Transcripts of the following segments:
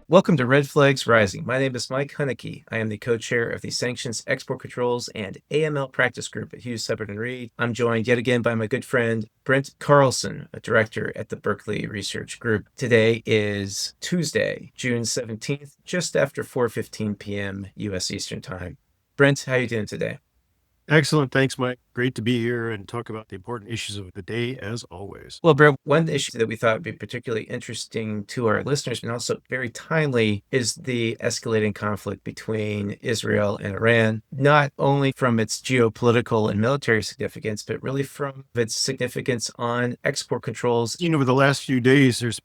Welcome to Red Flags Rising. My name is Mike Hunnicky. I am the co-chair of the Sanctions Export Controls and AML Practice Group at Hughes, Hubbard & Reed. I'm joined yet again by my good friend, Brent Carlson, a director at the Berkeley Research Group. Today is Tuesday, June 17th, just after 4:15 p.m. U.S. Eastern Time. Brent, how are you doing today? Excellent. Thanks, Mike. Great to be here and talk about the important issues of the day as always. Well, Brent, one issue that we thought would be particularly interesting to our listeners and also very timely is the escalating conflict between Israel and Iran, not only from its geopolitical and military significance, but really from its significance on export controls. Over the last few days, there's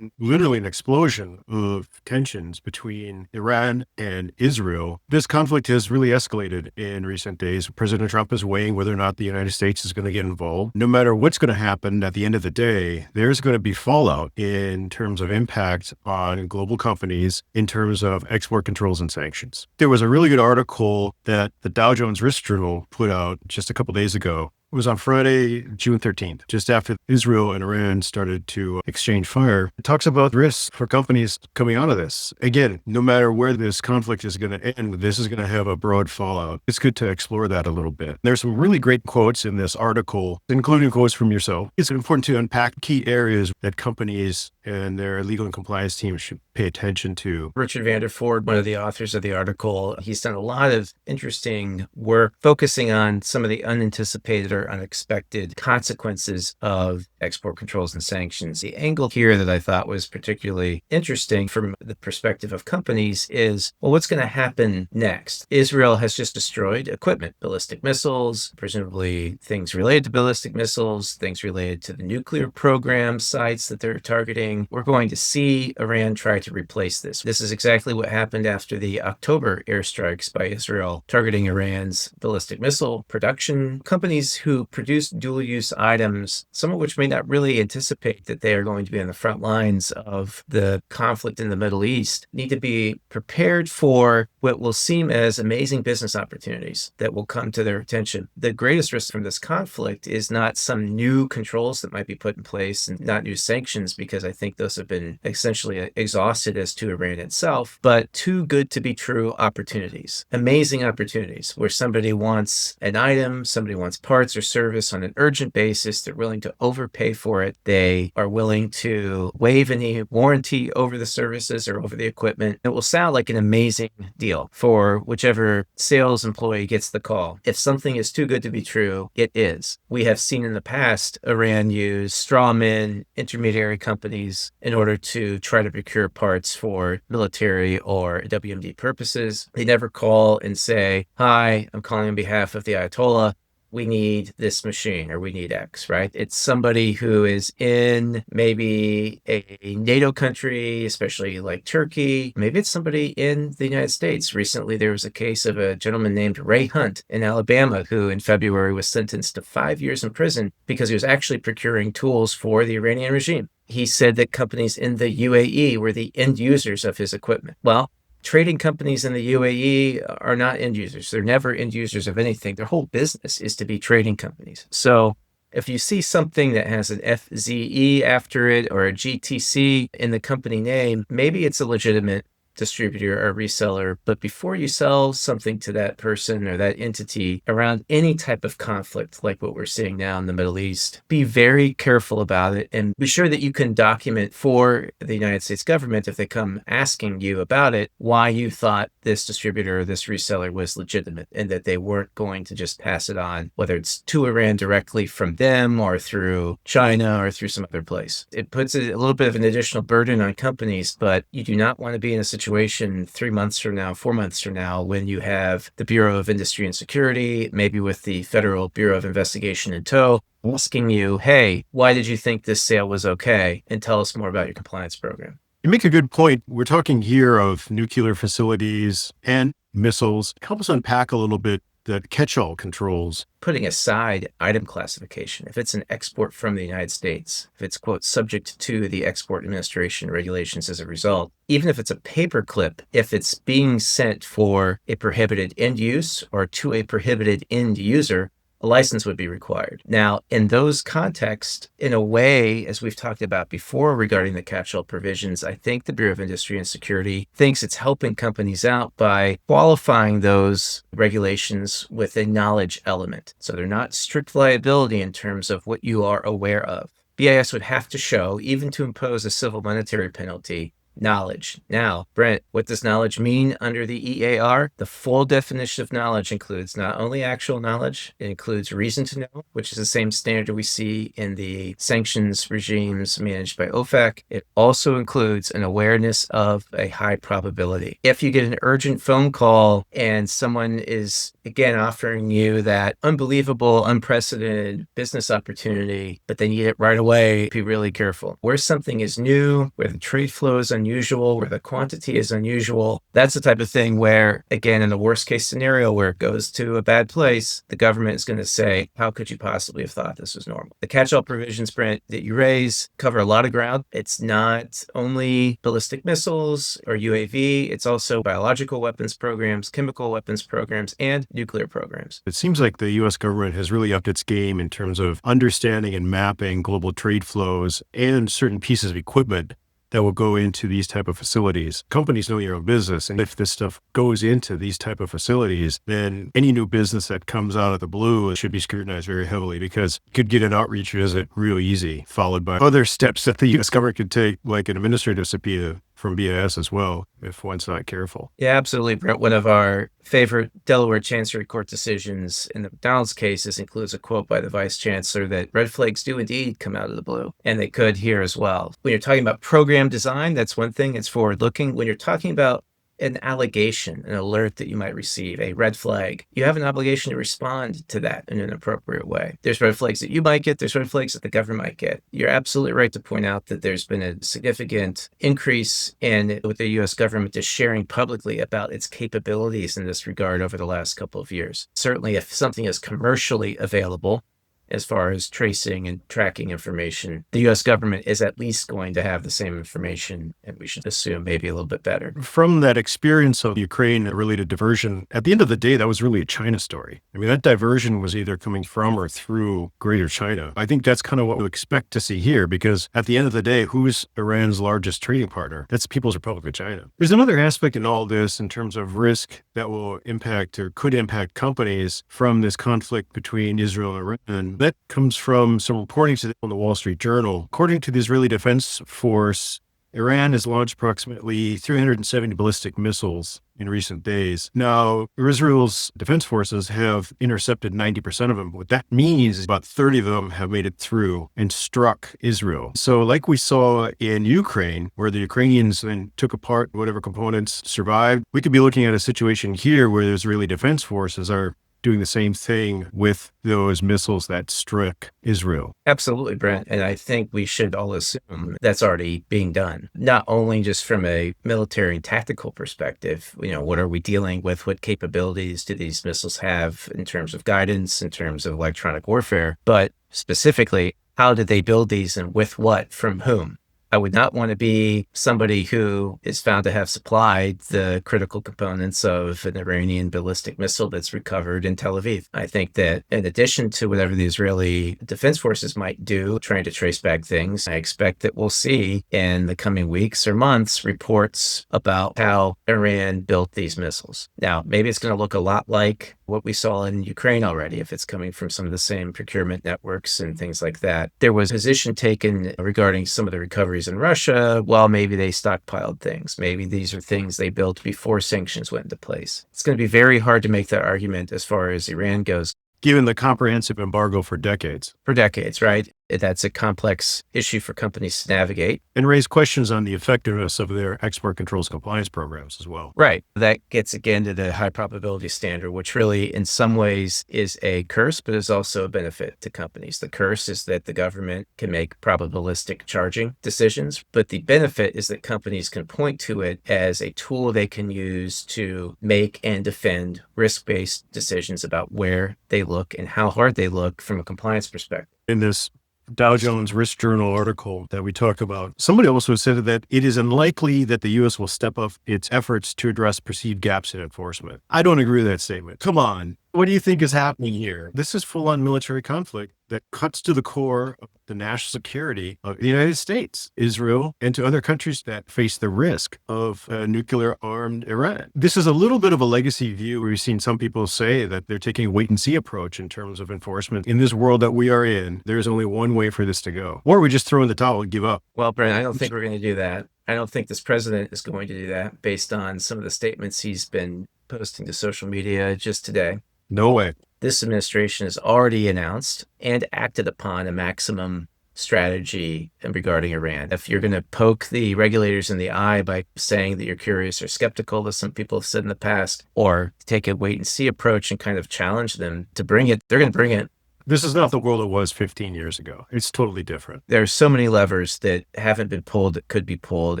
literally an explosion of tensions between Iran and Israel. This conflict has really escalated in recent days. President Trump is weighing whether or not the United States is going to get involved. No matter what's going to happen at the end of the day, there's going to be fallout in terms of impact on global companies in terms of export controls and sanctions. There was a really good article that the Dow Jones Risk Journal put out just a couple days ago. It was on Friday, June 13th, just after Israel and Iran started to exchange fire. It talks about risks for companies coming out of this. Again, no matter where this conflict is going to end, this is going to have a broad fallout. It's good to explore that a little bit. There's some really great quotes in this article, including quotes from yourself. It's important to unpack key areas that companies and their legal and compliance teams should pay attention to. Richard Vanderford, one of the authors of the article, he's done a lot of interesting work focusing on some of the unanticipated or unexpected consequences of export controls and sanctions. The angle here that I thought was particularly interesting from the perspective of companies is, well, what's going to happen next? Israel has just destroyed equipment, ballistic missiles, presumably things related to ballistic missiles, things related to the nuclear program sites that they're targeting. We're going to see Iran try to replace this. This is exactly what happened after the October airstrikes by Israel targeting Iran's ballistic missile production. Companies who produce dual-use items, some of which may not really anticipate that they are going to be on the front lines of the conflict in the Middle East, need to be prepared for what will seem as amazing business opportunities that will come to their attention. The greatest risk from this conflict is not some new controls that might be put in place and not new sanctions, because I think those have been essentially exhausted as to Iran itself, but too good to be true opportunities, amazing opportunities where somebody wants an item, somebody wants parts or service on an urgent basis. They're willing to overpay for it. They are willing to waive any warranty over the services or over the equipment. It will sound like an amazing deal for whichever sales employee gets the call. If something is too good to be true, it is. We have seen in the past Iran use straw men, intermediary companies in order to try to procure parts for military or WMD purposes. They never call and say, "Hi, I'm calling on behalf of the Ayatollah. We need this machine," or "we need X," right? It's somebody who is in maybe a NATO country, especially like Turkey. Maybe it's somebody in the United States. Recently, there was a case of a gentleman named Ray Hunt in Alabama, who in February was sentenced to 5 years in prison because he was actually procuring tools for the Iranian regime. He said that companies in the UAE were the end users of his equipment. Well, trading companies in the UAE are not end users. They're never end users of anything. Their whole business is to be trading companies. So if you see something that has an FZE after it or a GTC in the company name, maybe it's a legitimate distributor or reseller. But before you sell something to that person or that entity around any type of conflict like what we're seeing now in the Middle East, be very careful about it and be sure that you can document for the United States government, if they come asking you about it, why you thought this distributor or this reseller was legitimate and that they weren't going to just pass it on, whether it's to Iran directly from them or through China or through some other place. It puts a little bit of an additional burden on companies, but you do not want to be in a situation 3 months from now, 4 months from now, when you have the Bureau of Industry and Security, maybe with the Federal Bureau of Investigation in tow, asking you, "Hey, why did you think this sale was okay? And tell us more about your compliance program." You make a good point. We're talking here of nuclear facilities and missiles. Help us unpack a little bit the catch-all controls. Putting aside item classification, if it's an export from the United States, if it's, quote, subject to the Export Administration regulations as a result, even if it's a paper clip, if it's being sent for a prohibited end use or to a prohibited end user, a license would be required. Now, in those contexts, in a way, as we've talked about before regarding the catch-all provisions, I think the Bureau of Industry and Security thinks it's helping companies out by qualifying those regulations with a knowledge element. So they're not strict liability in terms of what you are aware of. BIS would have to show, even to impose a civil monetary penalty, knowledge. Now, Brent, what does knowledge mean under the EAR? The full definition of knowledge includes not only actual knowledge, it includes reason to know, which is the same standard we see in the sanctions regimes managed by OFAC. It also includes an awareness of a high probability. If you get an urgent phone call and someone is, again, offering you that unbelievable, unprecedented business opportunity, but they need it right away, be really careful. Where something is new, where the trade flow is unusual, where the quantity is unusual, that's the type of thing where, again, in the worst case scenario where it goes to a bad place, the government is going to say, how could you possibly have thought this was normal? The catch-all provisions, Brent, that you raise cover a lot of ground. It's not only ballistic missiles or UAV, it's also biological weapons programs, chemical weapons programs, and nuclear programs. It seems like the U.S. government has really upped its game in terms of understanding and mapping global trade flows and certain pieces of equipment that will go into these type of facilities. Companies know your own business, and if this stuff goes into these type of facilities, then any new business that comes out of the blue should be scrutinized very heavily, because you could get an outreach visit real easy, followed by other steps that the U.S. government could take, like an administrative subpoena from BIS as well, if one's not careful. Yeah, absolutely, Brent. One of our favorite Delaware Chancery Court decisions in the McDonald's cases includes a quote by the Vice Chancellor that red flags do indeed come out of the blue, and they could here as well. When you're talking about program design, that's one thing, it's forward-looking. When you're talking about an allegation, an alert that you might receive, a red flag, you have an obligation to respond to that in an appropriate way. There's red flags that you might get, there's red flags that the government might get. You're absolutely right to point out that there's been a significant increase in what the U.S. government is sharing publicly about its capabilities in this regard over the last couple of years. Certainly, if something is commercially available, as far as tracing and tracking information, the U.S. government is at least going to have the same information, and we should assume maybe a little bit better. From that experience of Ukraine-related diversion, at the end of the day, that was really a China story. I mean, that diversion was either coming from or through Greater China. I think that's kind of what we expect to see here, because at the end of the day, who's Iran's largest trading partner? That's People's Republic of China. There's another aspect in all this in terms of risk that will impact or could impact companies from this conflict between Israel and Iran. That comes from some reporting today on the Wall Street Journal. According to the Israeli Defense Force, Iran has launched approximately 370 ballistic missiles in recent days. Now, Israel's defense forces have intercepted 90% of them. What that means is about 30 of them have made it through and struck Israel. So like we saw in Ukraine, where the Ukrainians then took apart whatever components survived, we could be looking at a situation here where the Israeli defense forces are doing the same thing with those missiles that struck Israel. Absolutely, Brent. And I think we should all assume that's already being done, not only just from a military and tactical perspective. What are we dealing with? What capabilities do these missiles have in terms of guidance, in terms of electronic warfare? But specifically, how did they build these and with what, from whom? I would not want to be somebody who is found to have supplied the critical components of an Iranian ballistic missile that's recovered in Tel Aviv. I think that in addition to whatever the Israeli Defense Forces might do, trying to trace back things, I expect that we'll see in the coming weeks or months reports about how Iran built these missiles. Now, maybe it's going to look a lot like what we saw in Ukraine already, if it's coming from some of the same procurement networks and things like that. There was a position taken regarding some of the recoveries in Russia. Well, maybe they stockpiled things. Maybe these are things they built before sanctions went into place. It's going to be very hard to make that argument as far as Iran goes. Given the comprehensive embargo for decades. For decades, right? That's a complex issue for companies to navigate. And raise questions on the effectiveness of their export controls compliance programs as well. Right. That gets again to the high probability standard, which really in some ways is a curse, but is also a benefit to companies. The curse is that the government can make probabilistic charging decisions, but the benefit is that companies can point to it as a tool they can use to make and defend risk-based decisions about where they look and how hard they look from a compliance perspective. In this Dow Jones Risk Journal article that we talk about, somebody also said that it is unlikely that the U.S. will step up its efforts to address perceived gaps in enforcement. I don't agree with that statement. Come on. What do you think is happening here? This is full-on military conflict that cuts to the core of the national security of the United States, Israel, and to other countries that face the risk of a nuclear-armed Iran. This is a little bit of a legacy view. We've seen some people say that they're taking a wait-and-see approach in terms of enforcement. In this world that we are in, there's only one way for this to go. Or we just throw in the towel and give up. Well, Brent, I don't think we're going to do that. I don't think this president is going to do that based on some of the statements he's been posting to social media just today. No way. This administration has already announced and acted upon a maximum strategy regarding Iran. If you're going to poke the regulators in the eye by saying that you're curious or skeptical, as some people have said in the past, or take a wait and see approach and kind of challenge them to bring it, they're going to bring it. This is not the world it was 15 years ago. It's totally different. There are so many levers that haven't been pulled that could be pulled,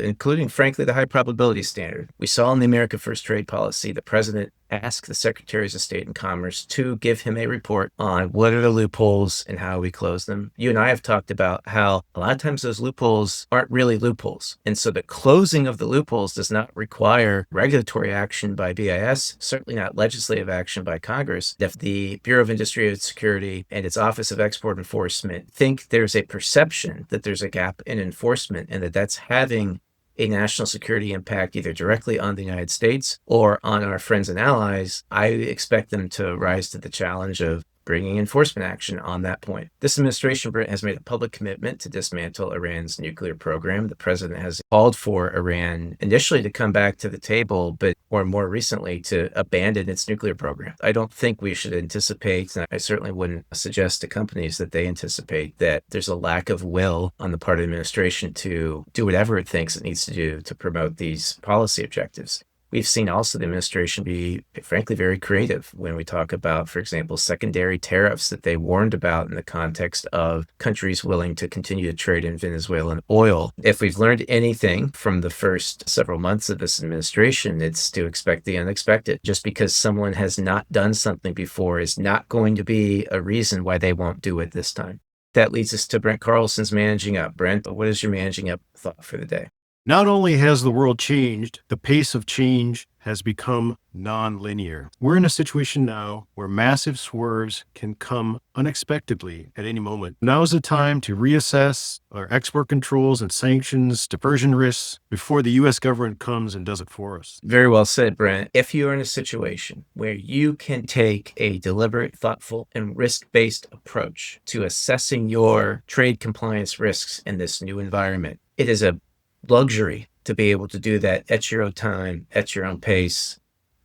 including, frankly, the high probability standard. We saw in the America First trade policy, the president ask the secretaries of state and commerce to give him a report on what are the loopholes and how we close them. You and I have talked about how a lot of times those loopholes aren't really loopholes. And so the closing of the loopholes does not require regulatory action by BIS, certainly not legislative action by Congress. If the Bureau of Industry and Security and its Office of Export Enforcement think there's a perception that there's a gap in enforcement and that that's having a national security impact either directly on the United States or on our friends and allies, I expect them to rise to the challenge of bringing enforcement action on that point. This administration has made a public commitment to dismantle Iran's nuclear program. The president has called for Iran initially to come back to the table, or more recently to abandon its nuclear program. I don't think we should anticipate, and I certainly wouldn't suggest to companies that they anticipate that there's a lack of will on the part of the administration to do whatever it thinks it needs to do to promote these policy objectives. We've seen also the administration be, frankly, very creative when we talk about, for example, secondary tariffs that they warned about in the context of countries willing to continue to trade in Venezuelan oil. If we've learned anything from the first several months of this administration, it's to expect the unexpected. Just because someone has not done something before is not going to be a reason why they won't do it this time. That leads us to Brent Carlson's Managing Up. Brent, what is your Managing Up thought for the day? Not only has the world changed, the pace of change has become non-linear. We're in a situation now where massive swerves can come unexpectedly at any moment. Now is the time to reassess our export controls and sanctions, diversion risks, before the U.S. government comes and does it for us. Very well said, Brent. If you are in a situation where you can take a deliberate, thoughtful, and risk-based approach to assessing your trade compliance risks in this new environment, it is a luxury to be able to do that at your own time, at your own pace,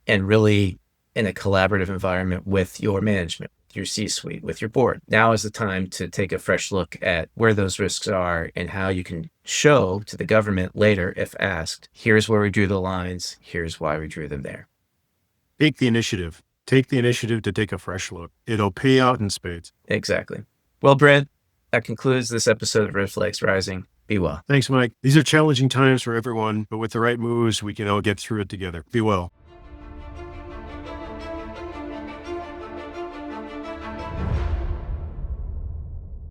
and really in a collaborative environment with your management, your C-suite, with your board. Now is the time to take a fresh look at where those risks are and how you can show to the government later, if asked, here's where we drew the lines, here's why we drew them there. Take the initiative. Take the initiative to take a fresh look. It'll pay out in spades. Exactly. Well, Brent, that concludes this episode of Red Flags Rising. Be well. Thanks, Mike. These are challenging times for everyone, but with the right moves, we can all get through it together. Be well.